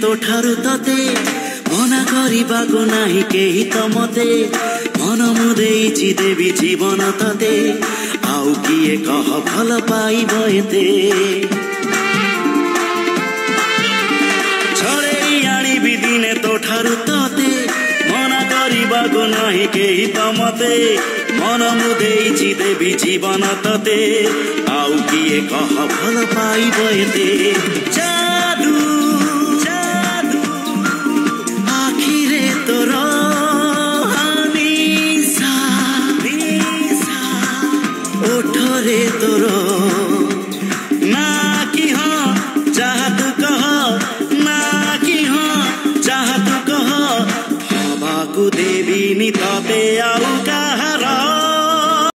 तो ठारू तते मना करिबाको नाही केही त मते मन मुदेइछि देवी जीवन तते आउ किए कह भल पाइब एते छड़ेई आनिबि दिने तो ठारू तते मना करिबाको नाही केही त मते मन मुदेइछि देवी जीवन तते आउ किए कह भल पाइब एते जादू जादू आखिरे तोर निशा निशा ओठरे तोर ना कि हाँ चाह तू कह ना कि हाँ चाह तू कह हवाकू देवी नि तते आउ कहार